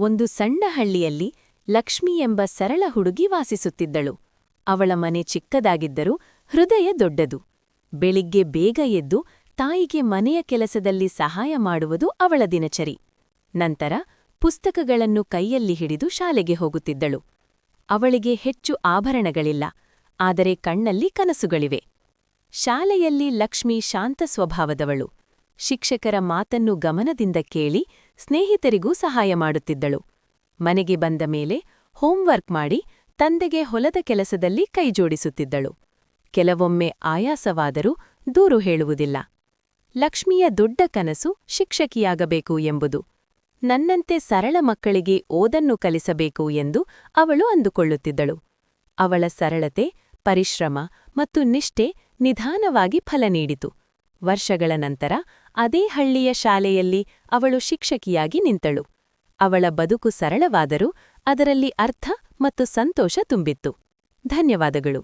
ಒಂದು ಸಣ್ಣ ಹಳ್ಳಿಯಲ್ಲಿ ಲಕ್ಷ್ಮಿ ಎಂಬ ಸರಳ ಹುಡುಗಿ ವಾಸಿಸುತ್ತಿದ್ದಳು. ಅವಳ ಮನೆ ಚಿಕ್ಕದಾಗಿದ್ದರೂ ಹೃದಯ ದೊಡ್ಡದು. ಬೆಳಿಗ್ಗೆ ಬೇಗ ಎದ್ದು ತಾಯಿಗೆ ಮನೆಯ ಕೆಲಸದಲ್ಲಿ ಸಹಾಯ ಮಾಡುವುದು ಅವಳ ದಿನಚರಿ. ನಂತರ ಪುಸ್ತಕಗಳನ್ನು ಕೈಯಲ್ಲಿ ಹಿಡಿದು ಶಾಲೆಗೆ ಹೋಗುತ್ತಿದ್ದಳು. ಅವಳಿಗೆ ಹೆಚ್ಚು ಆಭರಣಗಳಿಲ್ಲ, ಆದರೆ ಕಣ್ಣಲ್ಲಿ ಕನಸುಗಳಿವೆ. ಶಾಲೆಯಲ್ಲಿ ಲಕ್ಷ್ಮಿ ಶಾಂತ ಸ್ವಭಾವದವಳು. ಶಿಕ್ಷಕರ ಮಾತನ್ನು ಗಮನದಿಂದ ಕೇಳಿ ಸ್ನೇಹಿತರಿಗೂ ಸಹಾಯ ಮಾಡುತ್ತಿದ್ದಳು. ಮನೆಗೆ ಬಂದ ಮೇಲೆ ಹೋಂವರ್ಕ್ ಮಾಡಿ ತಂದೆಗೆ ಹೊಲದ ಕೆಲಸದಲ್ಲಿ ಕೈಜೋಡಿಸುತ್ತಿದ್ದಳು. ಕೆಲವೊಮ್ಮೆ ಆಯಾಸವಾದರೂ ದೂರು ಹೇಳುವುದಿಲ್ಲ. ಲಕ್ಷ್ಮಿಯ ದೊಡ್ಡ ಕನಸು ಶಿಕ್ಷಕಿಯಾಗಬೇಕು ಎಂಬುದು. ನನ್ನಂತೆ ಸರಳ ಮಕ್ಕಳಿಗೆ ಓದನ್ನು ಕಲಿಸಬೇಕು ಎಂದು ಅವಳು ಅಂದುಕೊಳ್ಳುತ್ತಿದ್ದಳು. ಅವಳ ಸರಳತೆ, ಪರಿಶ್ರಮ ಮತ್ತು ನಿಷ್ಠೆ ನಿಧಾನವಾಗಿ ಫಲ ನೀಡಿತು. ವರ್ಷಗಳ ನಂತರ ಅದೇ ಹಳ್ಳಿಯ ಶಾಲೆಯಲ್ಲಿ ಅವಳು ಶಿಕ್ಷಕಿಯಾಗಿ ನಿಂತಳು. ಅವಳ ಬದುಕು ಸರಳವಾದರೂ ಅದರಲ್ಲಿ ಅರ್ಥ ಮತ್ತು ಸಂತೋಷ ತುಂಬಿತ್ತು. ಧನ್ಯವಾದಗಳು.